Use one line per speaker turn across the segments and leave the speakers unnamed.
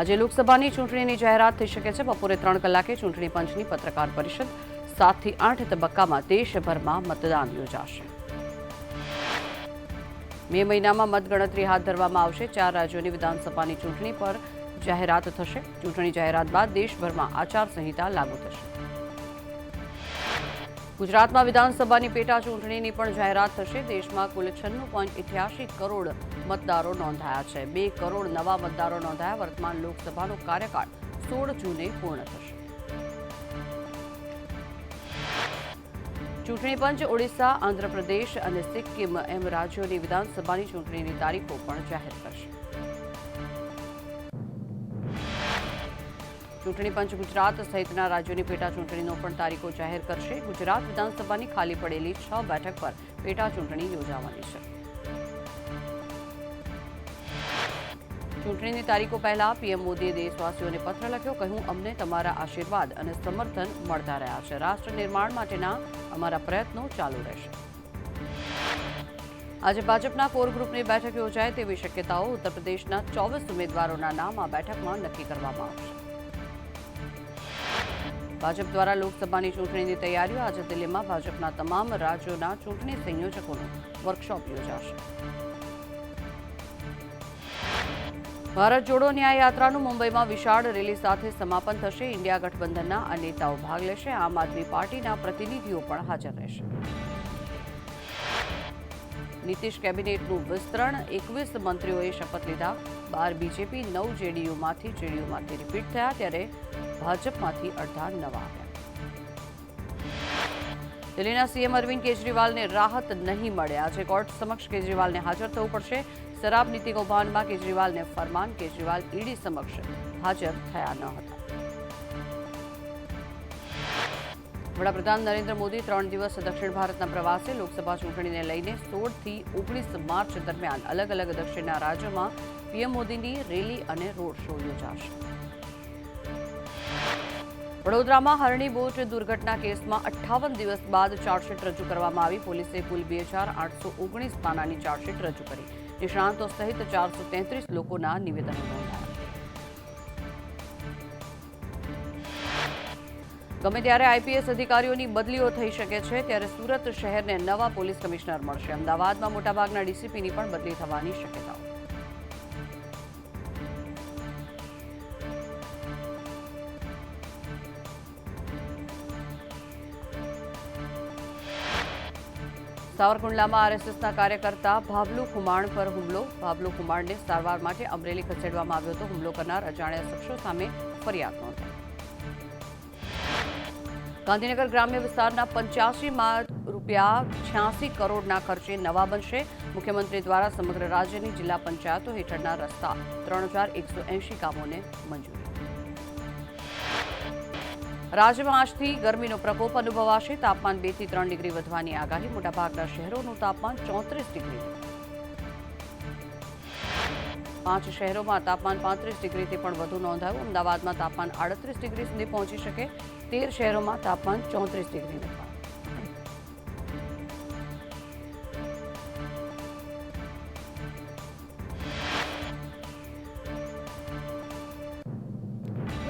આજે લોકસભાની ચૂંટણીની જાહેરાત થઈ શકે છે. બપોરે 3 કલાકે ચૂંટણી પંચની પત્રકાર પરિષદ. 7 થી 8 તબક્કામાં દેશભરમાં મતદાન યોજાશે. મે મહિનામાં મતગણતરી હાથ ધરવામાં આવશે. 4 રાજ્યોની વિધાનસભાની ચૂંટણી પર જાહેરાત થશે. ચૂંટણી જાહેરાત બાદ દેશભરમાં આચારસંહિતા લાગુ થશે. ગુજરાતમાં વિધાનસભાની પેટા ચૂંટણીની પણ જાહેરાત થશે. દેશમાં કુલ 96.88 કરોડ મતદારો નોંધાયા છે. 2 કરોડ નવા મતદારો નોંધાયા. વર્તમાન લોકસભાનો કાર્યકાળ 16 જૂને પૂર્ણ થશે. ચૂંટણી પંચ ઓડિશા, આંધ્રપ્રદેશ અને સિક્કિમ એમ રાજ્યોની વિધાનસભાની ચૂંટણીની તારીખો પણ જાહેર કરશે. ચૂંટણી પંચ ગુજરાત સહિતના રાજ્યોની પેટા ચૂંટણીનો પણ તારીખો જાહેર કરશે. ગુજરાત વિધાનસભાની ખાલી પડેલી 6 બેઠક પર પેટા ચૂંટણી યોજાવાની છે. ચૂંટણીની તારીખો પહેલા પીએમ મોદીએ દેશવાસીઓને પત્ર લખ્યો. કહ્યું, અમને તમારા આશીર્વાદ અને સમર્થન મળતા રહ્યા છે. રાષ્ટ્ર નિર્માણ માટેના અમારા પ્રયત્નો ચાલુ રહેશે. આજે ભાજપના કોર ગ્રુપની બેઠક યોજાય તેવી શક્યતાઓ. ઉત્તર પ્રદેશના 24 ઉમેદવારોના નામ આ બેઠકમાં નક્કી કરવામાં આવશે. ભાજપ દ્વારા લોકસભાની ચૂંટણીની તૈયારીઓ. આજે દિલ્હીમાં ભાજપના તમામ રાજ્યોના ચૂંટણી સંયોજકોનો વર્કશોપ યોજાશે. ભારત જોડો ન્યાય યાત્રાનું મુંબઈમાં વિશાળ રેલી સાથે સમાપન થશે. ઇન્ડિયા ગઠબંધનના આ નેતાઓ ભાગ લેશે. આમ આદમી પાર્ટીના પ્રતિનિધિઓ પણ હાજર રહેશે. નીતિશ કેબિનેટનું વિસ્તરણ. 21 મંત્રીઓએ શપથ લીધા. 12 બીજેપી, 9 જેડીયુમાંથી રિપીટ થયા, ત્યારે ભાજપમાંથી અડધા નવા આવ્યા. દિલ્હીના સીએમ અરવિંદ કેજરીવાલને રાહત નહીં મળે. આજે કોર્ટ સમક્ષ કેજરીવાલને હાજર થવું પડશે. શરાબ નીતિ કૌભાંડમાં કેજરીવાલને ફરમાન. કેજરીવાલ ઈડી સમક્ષ હાજર થયા ન હતા. વડાપ્રધાન નરેન્દ્ર મોદી 3 દિવસ દક્ષિણ ભારતના પ્રવાસે. લોકસભા ચૂંટણીને લઈને 16 થી 19 માર્ચ દરમિયાન અલગ અલગ દક્ષિણના રાજ્યોમાં પીએમ મોદીની રેલી અને રોડ શો યોજાશે. વડોદરામાં હરણી બોટ દુર્ઘટના કેસમાં 58 દિવસ બાદ ચાર્જશીટ રજૂ કરવામાં આવી. પોલીસે કુલ 2819 પાનાની ચાર્જશીટ રજૂ કરી. નિષ્ણાંતો સહિત 433 લોકોના નિવેદનો નોંધાયા. ગમે ત્યારે આઈપીએસ અધિકારીઓની બદલીઓ થઈ શકે છે, ત્યારે સુરત શહેરને નવા પોલીસ કમિશનર મળશે. અમદાવાદમાં મોટાભાગના ડીસીપીની પણ બદલી થવાની શક્યતાઓ. સાવરકુંડલામાં આરએસએસના કાર્યકર્તા ભાવલુ ખુમાણ પર હુમલો. ભાવલુ ખુમાણને સારવાર માટે અમરેલી ખસેડવામાં આવ્યો હતો. હુમલો કરનાર અજાણ્યા શખ્સો સામે ફરિયાદ નોંધાઈ. ગાંધીનગર ગ્રામ્ય વિસ્તારના 85 રૂપિયા 86 કરોડના ખર્ચે નવા બનશે. મુખ્યમંત્રી દ્વારા સમગ્ર રાજ્યની જિલ્લા પંચાયતો હેઠળના રસ્તા 3180 કામોને મંજૂરી. રાજ્યમાં આજથી ગરમીનો પ્રકોપ અનુભવાશે. તાપમાન 2 થી 3 ડિગ્રી વધવાની આગાહી. મોટાભાગના શહેરોનું તાપમાન 34 ડિગ્રી. 5 શહેરોમાં તાપમાન 35 ડિગ્રીથી પણ વધુ નોંધાયું. અમદાવાદમાં તાપમાન 38 ડિગ્રી સુધી પહોંચી શકે. 13 શહેરોમાં તાપમાન 34 ડિગ્રી નોંધાયું.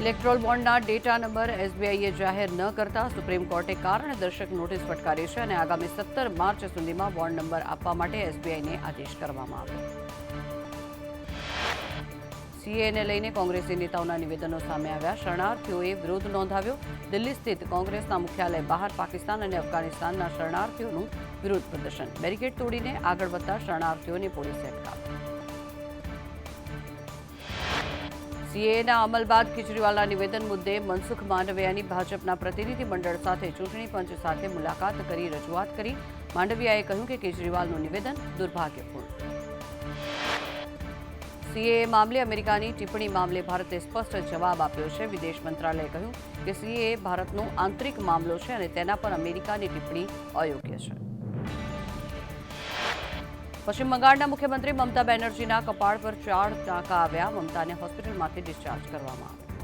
ઇલેક્ટ્રોલ બોન્ડના ડેટા નંબર એસબીઆઈએ જાહેર ન કરતા સુપ્રીમ કોર્ટે કારણદર્શક નોટિસ ફટકારી છે અને આગામી 17 માર્ચ સુધીમાં બોન્ડ નંબર આપવા માટે એસબીઆઈને આદેશ કરવામાં આવ્યો. સીએને લઈને કોંગ્રેસી નેતાઓના નિવેદનો સામે આવ્યા. શરણાર્થીઓએ વિરોધ નોંધાવ્યો. દિલ્હી સ્થિત કોંગ્રેસના મુખ્યાલય બહાર પાકિસ્તાન અને અફઘાનિસ્તાનના શરણાર્થીઓનું વિરોધ પ્રદર્શન. બેરિકેડ તોડીને આગળ વધતા શરણાર્થીઓને પોલીસે અટકાવ્યા. સીએના અમલ બાદ કેજરીવાલના નિવેદન મુદ્દે મનસુખ માંડવિયાની ભાજપના પ્રતિનિધિ મંડળ સાથે ચૂંટણી પંચ સાથે મુલાકાત કરી રજૂઆત કરી. માંડવિયાએ કહ્યું કે કેજરીવાલનું નિવેદન દુર્ભાગ્યપૂર્ણ. સીએ મામલે અમેરિકાની ટિપ્પણી મામલે ભારતે સ્પષ્ટ જવાબ આપ્યો છે. વિદેશ મંત્રાલયે કહ્યું કે સીએ ભારતનો આંતરિક મામલો છે અને તેના પર અમેરિકાની ટિપ્પણી અયોગ્ય છે. પશ્ચિમ બંગાળના મુખ્યમંત્રી મમતા બેનર્જીના કપાળ પર 4 ટાંકા આવ્યા. મમતાને હોસ્પિટલમાંથી ડિસ્ચાર્જ કરવામાં આવ્યા.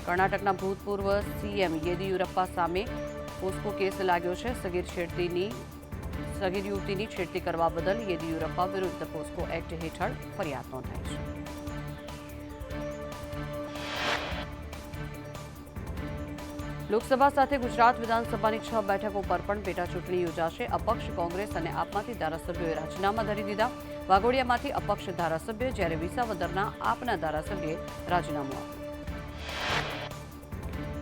કર્ણાટકના ભૂતપૂર્વ સીએમ યેદિયુરપ્પા સામે પોસ્કો કેસ લાગ્યો છે. સગીર શેટ્ટીની સગીર યુવતીની છેડતી કરવા બદલ યેદિયુરપ્પા વિરુદ્ધ પોસ્કો એક્ટ હેઠળ ફરિયાદ નોંધાઈ છે. લોકસભા સાથે ગુજરાત વિધાનસભાની 6 બેઠકો પર પણ પેટા ચૂંટણી યોજાશે. અપક્ષ કોંગ્રેસ અને આપમાંથી ધારાસભ્યોએ રાજીનામા ધરી દીધા. વાઘોડિયામાંથી અપક્ષ ધારાસભ્ય, જ્યારે વિસાવદરના આપના ધારાસભ્યએ રાજીનામું આપ્યું.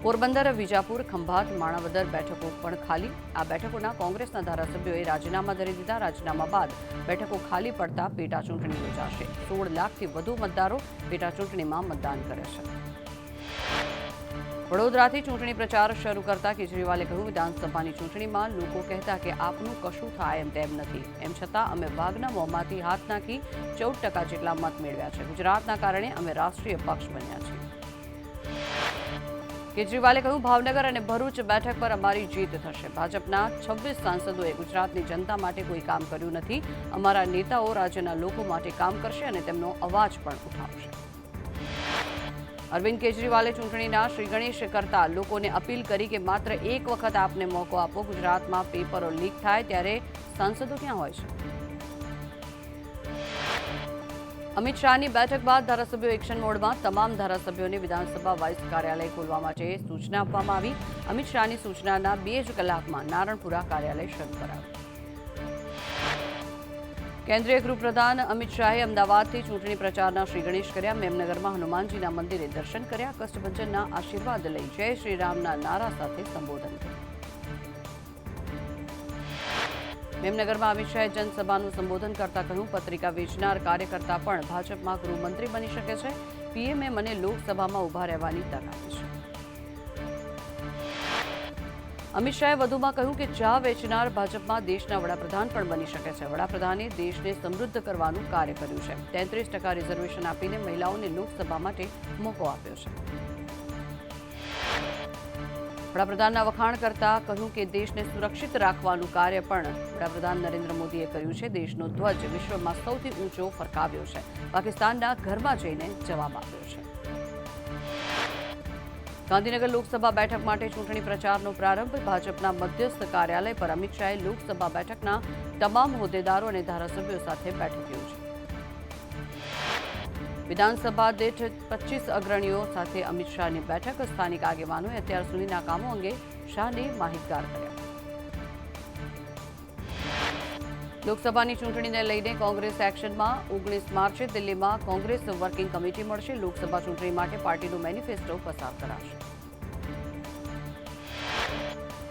પોરબંદર, વિજાપુર, ખંભાત, માણાવદર બેઠકો પણ ખાલી. આ બેઠકોના કોંગ્રેસના ધારાસભ્યોએ રાજીનામા ધરી દીધા. રાજીનામા બાદ બેઠકો ખાલી પડતા પેટા ચૂંટણી યોજાશે. 16 લાખથી વધુ મતદારો પેટા ચૂંટણીમાં મતદાન કરે છે. વડોદરાથી ચૂંટણી પ્રચાર શરૂ કરતા કેજરીવાલે કહ્યું, વિધાનસભાની ચૂંટણીમાં લોકો કહેતા કે આપનું કશું થાય એમ તેમ નથી. એમ છતાં અમે વાઘના મોંમાંથી હાથ નાખી 14% જેટલા મત મેળવ્યા છે. ગુજરાતના કારણે અમે રાષ્ટ્રીય પક્ષ બન્યા છીએ. કેજરીવાલે કહ્યું, ભાવનગર અને ભરૂચ બેઠક પર અમારી જીત થશે. ભાજપના 26 સાંસદોએ ગુજરાતની જનતા માટે કોઈ કામ કર્યું નથી. અમારા નેતાઓ રાજ્યના લોકો માટે કામ કરશે અને તેમનો અવાજ પણ ઉઠાવશે. અરવિંદ કેજરીવાલે ચૂંટણીના શ્રી ગણેશ કરતા લોકોને અપીલ કરી કે માત્ર એક વખત આપને મોકો આપો. ગુજરાતમાં પેપરો લીક થાય ત્યારે સાંસદો ક્યાં હોય છે? અમિત શાહની બેઠક બાદ ધારાસભ્યો એક્શન મોડમાં. તમામ ધારાસભ્યોને વિધાનસભા વાઇસ કાર્યાલય ખોલવા માટે સૂચના આપવામાં આવી. અમિત શાહની સૂચનાના 2 જ કલાકમાં નારણપુરા કાર્યાલય શરૂ કરાયું. કેન્દ્રીય ગૃહપ્રધાન અમિત શાહે અમદાવાદથી ચૂંટણી પ્રચારના શ્રી ગણેશ કર્યા. મેમનગરમાં હનુમાનજીના મંદિરે દર્શન કર્યા. કષ્ટભંજનના આશીર્વાદ લઈ જય શ્રી રામના નારા સાથે સંબોધન કર્યું. મેમનગરમાં અમિત શાહે જનસભાનું સંબોધન કરતા કહ્યું, પત્રિકા વેચનાર કાર્યકર્તા પણ ભાજપમાં ગૃહમંત્રી બની શકે છે. પીએમએ મને લોકસભામાં ઊભા રહેવાની તક આપી છે. અમિત શાહે વધુમાં કહ્યું કે ચા વેચનાર ભાજપમાં દેશના વડાપ્રધાન પણ બની શકે છે. વડાપ્રધાને દેશને સમૃદ્ધ કરવાનું કાર્ય કર્યું છે. 33% રિઝર્વેશન આપીને મહિલાઓને લોકસભા માટે મોકો આપ્યો છે. વડાપ્રધાનના વખાણ કરતા કહ્યું કે દેશને સુરક્ષિત રાખવાનું કાર્ય પણ વડાપ્રધાન નરેન્દ્ર મોદીએ કર્યું છે. દેશનો ધ્વજ વિશ્વમાં સૌથી ઊંચો ફરકાવ્યો છે. પાકિસ્તાનના ઘરમાં જઈને જવાબ આપ્યો છે. ગાંધીનગર લોકસભા બેઠક માટે ચૂંટણી પ્રચારનો પ્રારંભ. ભાજપના મધ્યસ્થ કાર્યાલય પર અમિત શાહે લોકસભા બેઠકના તમામ હોદ્દેદારો અને ધારાસભ્યો સાથે બેઠક યોજી. વિધાનસભા દીઠ 25 અગ્રણીઓ સાથે અમિત શાહની બેઠક. સ્થાનિક આગેવાનોએ અત્યાર સુધીના કામો અંગે શાહને માહિતગાર કર્યા. લોકસભાની ચૂંટણીને લઈને કોંગ્રેસ એક્શનમાં. 19 માર્ચે દિલ્હીમાં કોંગ્રેસ વર્કિંગ કમિટી મળશે. લોકસભા ચૂંટણી માટે પાર્ટીનું મેનિફેસ્ટો પસાર કરાશે.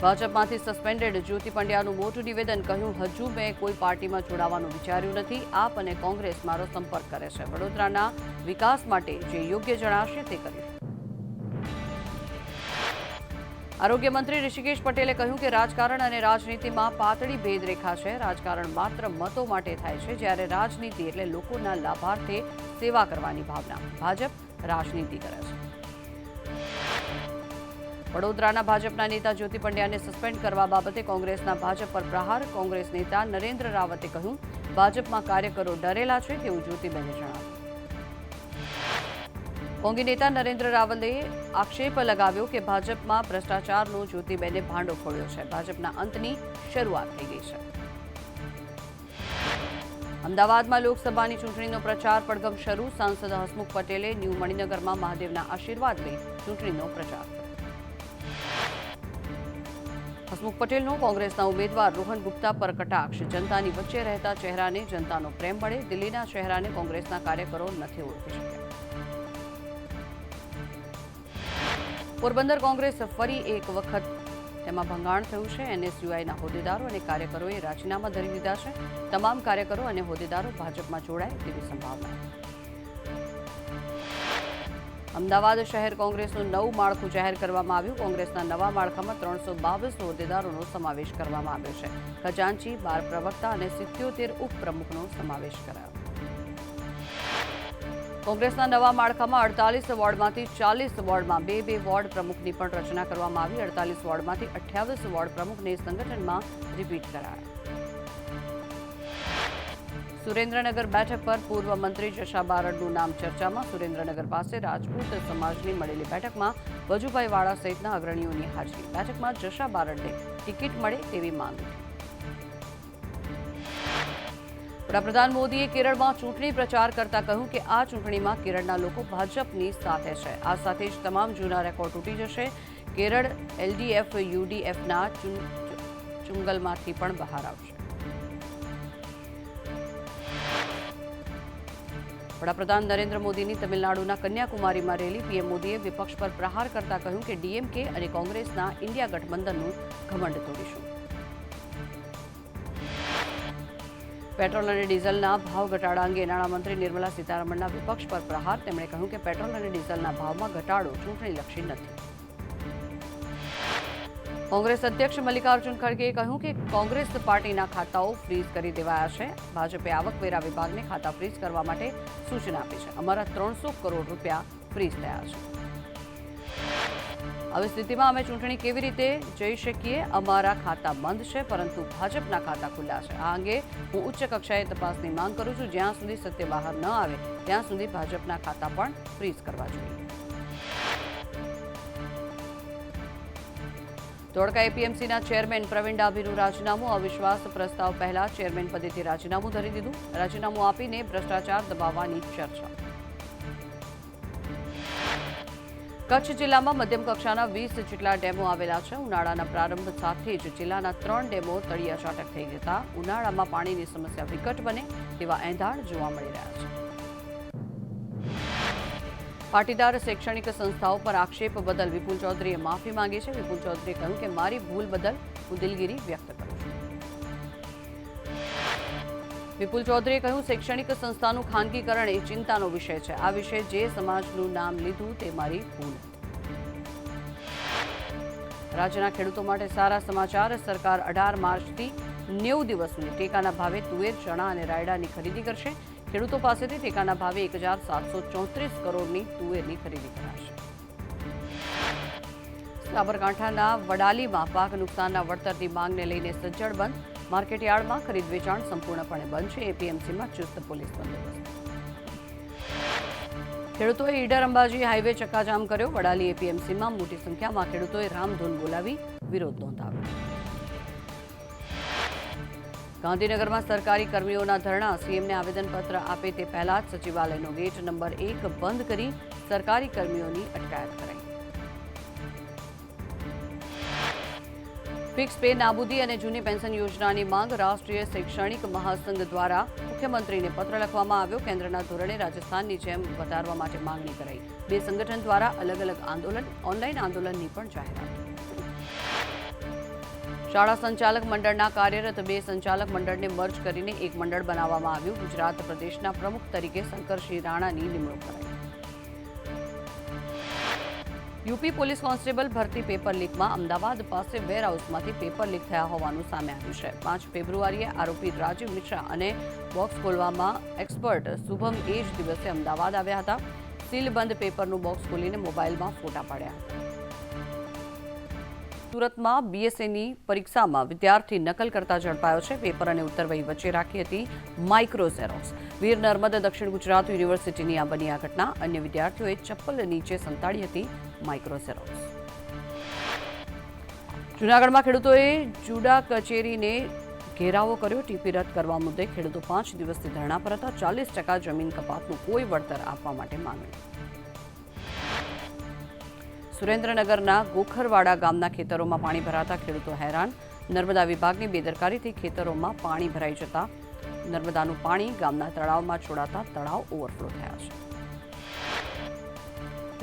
ભાજપમાંથી સસ્પેન્ડેડ જ્યોતિ પંડ્યાનું મોટું નિવેદન. કહ્યું, હજુ મેં કોઈ પાર્ટીમાં જોડાવાનું વિચાર્યું નથી. આપ અને કોંગ્રેસ મારો સંપર્ક કરે છે. વડોદરાના વિકાસ માટે જે યોગ્ય જણાશે તે કરીશ. આરોગ્ય મંત્રી ઋષિકેશ પટેલે કહ્યું કે રાજકારણ અને રાજનીતિમાં પાતળી ભેદરેખા છે. રાજકારણ માત્ર મતો માટે થાય છે, જ્યારે રાજનીતિ એટલે લોકોના લાભાર્થે સેવા કરવાની ભાવના. ભાજપ રાજનીતિ કરે છે. વડોદરાના ભાજપના નેતા જ્યોતિ પંડ્યાને સસ્પેન્ડ કરવા બાબતે કોંગ્રેસના ભાજપ પર પ્રહાર. કોંગ્રેસ નેતા નરેન્દ્ર રાવતે કહ્યું, ભાજપમાં કાર્યકરો ડરેલા છે તેવું જ્યોતિબેને જણાવ્યું. કોંગી નેતા નરેન્દ્ર રાવલે આક્ષેપ લગાવ્યો કે ભાજપમાં ભ્રષ્ટાચારનો જ્યોતિબેને ભાંડો ફોડ્યો છે. ભાજપના અંતની શરૂઆત થઈ ગઈ છે. અમદાવાદમાં લોકસભાની ચૂંટણીનો પ્રચાર પડઘમ શરૂ. સાંસદ હસમુખ પટેલે ન્યૂ મણિનગરમાં મહાદેવના આશીર્વાદ લઈ ચૂંટણીનો પ્રચાર કર્યો. હસમુખ પટેલનો કોંગ્રેસના ઉમેદવાર રોહન ગુપ્તા પર કટાક્ષ. જનતાની વચ્ચે રહેતા ચહેરાને જનતાનો પ્રેમ મળે. દિલ્હીના ચહેરાને કોંગ્રેસના કાર્યકરો નથી ઓળખી શક્યા. પોરબંદર કોંગ્રેસ ફરી એક વખત તેમાં ભંગાણ થયું છે. એનએસયુઆઈના હોદ્દેદારો અને કાર્યકરોએ રાજીનામા ધરી દીધા છે. તમામ કાર્યકરો અને હોદ્દેદારો ભાજપમાં જોડાય તેવી સંભાવના. અમદાવાદ શહેર કોંગ્રેસનું નવું માળખું જાહેર કરવામાં આવ્યું. કોંગ્રેસના નવા માળખામાં 322 હોદ્દેદારોનો સમાવેશ કરવામાં આવ્યો છે. ખજાનચી, 12 પ્રવક્તા અને 77 ઉપપ્રમુખનો સમાવેશ કરાયો. કોંગ્રેસના નવા માળખામાં 48 વોર્ડમાંથી 40 વોર્ડમાં 2 વોર્ડ પ્રમુખની પણ રચના કરવામાં આવી. 48 વોર્ડમાંથી 28 વોર્ડ પ્રમુખને સંગઠનમાં રિપીટ કરાયા. સુરેન્દ્રનગર બેઠક પર પૂર્વ મંત્રી જશા બારડનું નામ ચર્ચામાં. સુરેન્દ્રનગર પાસે રાજપૂત સમાજની મળેલી બેઠકમાં વજુભાઈ વાળા સહિતના અગ્રણીઓની હાજરી. બેઠકમાં જશા બારડને ટિકિટ મળે તેવી માંગ ઉઠી. વડાપ્રધાન મોદીએ કેરળમાં ચૂંટણી પ્રચાર કરતા કહ્યું કે આ ચૂંટણીમાં કેરળના લોકો ભાજપની સાથે છે. આ સાથે જ તમામ જૂના રેકોર્ડ તૂટી જશે. કેરળ એલડીએફ યુડીએફના ચુંગલમાંથી પણ બહાર આવશે. વડાપ્રધાન નરેન્દ્ર મોદીની તમિલનાડુના કન્યાકુમારીમાં રેલી. પીએમ મોદીએ વિપક્ષ પર પ્રહાર કરતા કહ્યું કે ડીએમકે અને કોંગ્રેસના ઇન્ડિયા ગઠબંધનનું ઘમંડ તોડીશું. પેટ્રોલ અને ડીઝલના ભાવ ઘટાડા અંગે નાણામંત્રી નિર્મલા સીતારમણના વિપક્ષ પર પ્રહાર. તેમણે કહ્યું કે પેટ્રોલ અને ડીઝલના ભાવમાં ઘટાડો ચૂંટણીલક્ષી નથી. કોંગ્રેસ અધ્યક્ષ મલ્લિકાર્જુન ખડગેએ કહ્યું કે કોંગ્રેસ પાર્ટીના ખાતાઓ ફ્રીઝ કરી દેવાયા છે. ભાજપે આવકવેરા વિભાગને ખાતા ફ્રીઝ કરવા માટે સૂચના આપી છે. અમારા 300 કરોડ રૂપિયા ફ્રીઝ થયા છે. આવી સ્થિતિમાં અમે ચૂંટણી કેવી રીતે જઈ શકીએ? અમારા ખાતા બંધ છે, પરંતુ ભાજપના ખાતા ખુલ્લા છે. આ અંગે હું ઉચ્ચ કક્ષાએ તપાસની માંગ કરું છું. જ્યાં સુધી સત્ય બહાર ન આવે ત્યાં સુધી ભાજપના ખાતા પણ ફ્રીઝ કરવા જોઈએ. ધોળકા એપીએમસીના ચેરમેન પ્રવીણ ડાભીનું રાજીનામું. અવિશ્વાસ પ્રસ્તાવ પહેલા ચેરમેન પદેથી રાજીનામું ધરી દીધું. રાજીનામું આપીને ભ્રષ્ટાચાર દબાવવાની ચર્ચા. કચ્છ જિલ્લામાં મધ્યમ કક્ષાના 20 જેટલા ડેમો આવેલા છે. ઉનાળાના પ્રારંભ સાથે જ જિલ્લાના 3 ડેમો તળિયા ચાટક થઈ જતા ઉનાળામાં પાણીની સમસ્યા વિકટ બને તેવા એંધાણ જોવા મળી રહ્યા છે. પાટીદાર શૈક્ષણિક સંસ્થાઓ પર આક્ષેપ બદલ વિપુલ ચૌધરીએ માફી માંગી છે. વિપુલ ચૌધરીએ કહ્યું કે મારી ભૂલ બદલ હું દિલગીરી વ્યક્ત કરું છું. વિપુલ ચૌધરીએ કહ્યું શૈક્ષણિક સંસ્થાનું ખાનગીકરણ એ ચિંતાનો વિષય છે. આ વિશે જે સમાજનું નામ લીધું તે મારી ભૂલ હતી. રાજ્યના ખેડૂતો માટે સારા સમાચાર. સરકાર 18 માર્ચથી 90 દિવસ સુધી ટેકાના ભાવે તુવેર, ચણા અને રાયડાની ખરીદી કરશે. ખેડૂતો પાસેથી ટેકાના ભાવે 1734 કરોડની તુવેરની ખરીદી કરાશે. સાબરકાંઠાના વડાલીમાં પાક નુકસાનના વળતરની માંગને લઈને સજ્જડ બંધ. માર્કેટયાર્ડમાં ખરીદ વેચાણ સંપૂર્ણપણે બંધ છે. એપીએમસીમાં ચુસ્ત પોલીસ બંદોબસ્ત. ખેડૂતોએ ઈડર અંબાજી હાઈવે ચક્કાજામ કર્યો. વડાલી એપીએમસીમાં મોટી સંખ્યામાં ખેડૂતોએ રામધૂન બોલાવી વિરોધ નોંધાવ્યો. ગાંધીનગરમાં સરકારી કર્મીઓના ધરણા. સીએમને આવેદનપત્ર આપે તે પહેલા જ સચિવાલયનો ગેટ નંબર 1 બંધ કરી સરકારી કર્મીઓની અટકાયત કરાઈ. ફિક્સ પે નાબૂદી અને જૂની પેન્શન યોજનાની માંગ. રાષ્ટ્રીય શૈક્ષણિક મહાસંઘ દ્વારા મુખ્યમંત્રીને પત્ર લખવામાં આવ્યો. કેન્દ્રના ધોરણે રાજસ્થાનની જેમ વધારવા માટે માંગણી કરાઈ. બે સંગઠન દ્વારા અલગ અલગ આંદોલન, ઓનલાઈન આંદોલનની પણ જાહેરાત. શાળા સંચાલક મંડળના કાર્યરત 2 સંચાલક મંડળને મર્જ કરીને એક મંડળ બનાવવામાં આવ્યું. ગુજરાત પ્રદેશના પ્રમુખ તરીકે શંકરસિંહ રાણાની નિમણૂક કરાઈ. યુપી પોલીસ કોન્સ્ટેબલ ભરતી પેપર લીકમાં. અમદાવાદ પાસે વેરહાઉસમાંથી પેપર લીક થયા હોવાનું સામે આવ્યું છે. 5 ફેબ્રુઆરીએ આરોપી રાજીવ મિશ્રા અને બોક્સ ખોલવામાં એક્સપર્ટ શુભમ એ જ દિવસે અમદાવાદ આવ્યા હતા. સીલબંધ પેપરનું બોક્સ ખોલીને મોબાઈલમાં ફોટા પાડ્યા હતા. સુરતમાં બીએસએની પરીક્ષામાં વિદ્યાર્થી નકલ કરતા ઝડપાયો છે. પેપર અને ઉત્તરવહી વચ્ચે રાખી હતી માઇક્રો ઝેરોક્સ. વીર નર્મદ દક્ષિણ ગુજરાત યુનિવર્સિટીની આ બની આ ઘટના. અન્ય વિદ્યાર્થીઓએ ચપ્પલ નીચે સંતાડી હતી માઇક્રો ઝેરોક્સ. જૂનાગઢમાં ખેડૂતોએ જુડા કચેરીને ઘેરાવો કર્યો. ટીપી રદ કરવા મુદ્દે ખેડૂતો 5 દિવસથી ધરણા પર હતા. 40% જમીન કપાતનું કોઈ વળતર આપવા માટે માંગણી. સુરેન્દ્રનગરના ગોખરવાડા ગામના ખેતરોમાં પાણી ભરાતા ખેડૂતો હેરાન. નર્મદા વિભાગની બેદરકારીથી ખેતરોમાં પાણી ભરાઈ જતા નર્મદાનું પાણી ગામના તળાવમાં છોડાતા તળાવ ઓવરફ્લો થયા છે.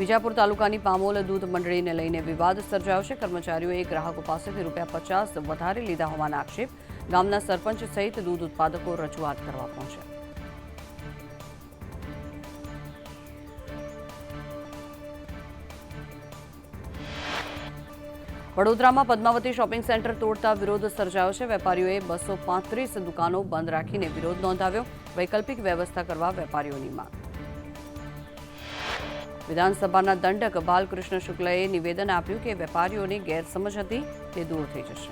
વિજાપુર તાલુકાની પામોલ દૂધ મંડળીને લઈને વિવાદ સર્જાયો છે. કર્મચારીઓએ ગ્રાહકો પાસેથી ₹50 વધારે લીધા હોવાના આક્ષેપ. ગામના સરપંચ સહિત દૂધ ઉત્પાદકો રજૂઆત કરવા પહોંચ્યા. વડોદરામાં પદ્માવતી શોપિંગ સેન્ટર તોડતા વિરોધ સર્જાયો છે. વેપારીઓએ 235 દુકાનો બંધ રાખીને વિરોધ નોંધાવ્યો. વૈકલ્પિક વ્યવસ્થા કરવા વેપારીઓની માંગ. વિધાનસભાના દંડક બાલકૃષ્ણ શુક્લએ નિવેદન આપ્યું કે વેપારીઓની ગેરસમજ હતી તે દૂર થઈ જશે.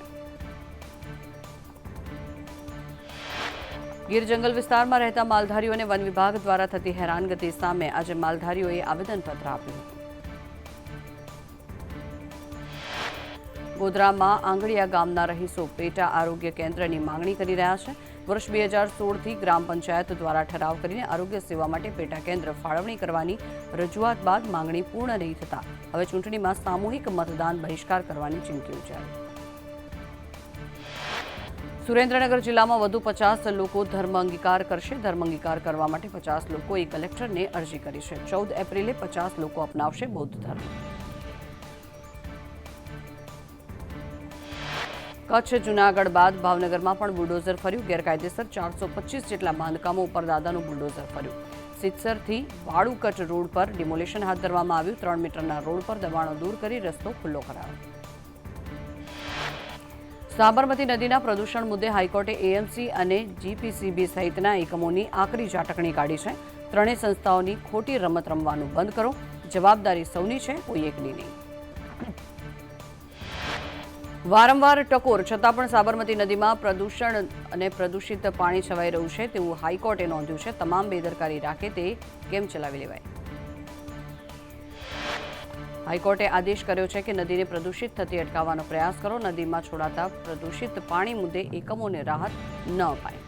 ગીર જંગલ વિસ્તારમાં રહેતા માલધારીઓને વન વિભાગ દ્વારા થતી હેરાનગતિ સામે આજે માલધારીઓએ આવેદનપત્ર આપ્યું હતું. ગોધરામાં આંગળિયા ગામના રહીશો પેટા આરોગ્ય કેન્દ્રની માંગણી કરી રહ્યા છે. વર્ષ 2016થી ગ્રામ પંચાયત દ્વારા ઠરાવ કરીને આરોગ્ય સેવા માટે પેટા કેન્દ્ર ફાળવણી કરવાની રજૂઆત બાદ માંગણી પૂર્ણ નહીં થતા હવે ચૂંટણીમાં સામૂહિક મતદાન બહિષ્કાર કરવાની ચીમકી ઉચ્ચારી. સુરેન્દ્રનગર જિલ્લામાં વધુ 50 લોકો ધર્મ અંગીકાર કરશે. ધર્મ અંગીકાર કરવા માટે 50 લોકોએ કલેક્ટરને અરજી કરી છે. 14 એપ્રિલે 50 લોકો અપનાવશે બૌદ્ધ ધર્મ. કચ્છ જૂનાગઢ બાદ ભાવનગરમાં પણ બુલડોઝર ફર્યું. ગેરકાયદેસર 425 જેટલા બાંધકામો ઉપર દાદાનું બુલડોઝર ફર્યું. સિત્સરથી વાળુકટ રોડ પર ડિમોલેશન હાથ ધરવામાં આવ્યું. 3 મીટરના રોડ પર દબાણો દૂર કરી રસ્તો ખુલ્લો કરાયો. સાબરમતી નદીના પ્રદૂષણ મુદ્દે હાઈકોર્ટે એએમસી અને જીપીસીબી સહિતના એકમોની આકરી ઝાટકણી કાઢી છે. ત્રણેય સંસ્થાઓની ખોટી રમત રમવાનું બંધ કરો. જવાબદારી સૌની છે, કોઈ એકની નહીં. વારંવાર ટકોર છતાં પણ સાબરમતી નદીમાં પ્રદૂષણ અને પ્રદૂષિત પાણી છવાઈ રહ્યું છે તેવું હાઈકોર્ટે નોંધ્યું છે. તમામ બેદરકારી રાખે તે કેમ ચલાવી લેવાય? હાઈકોર્ટે આદેશ કર્યો છે કે નદીને પ્રદૂષિત થતી અટકાવવાનો પ્રયાસ કરો. નદીમાં છોડાતા પ્રદૂષિત પાણી મુદ્દે એકમોને રાહત ન અપાય.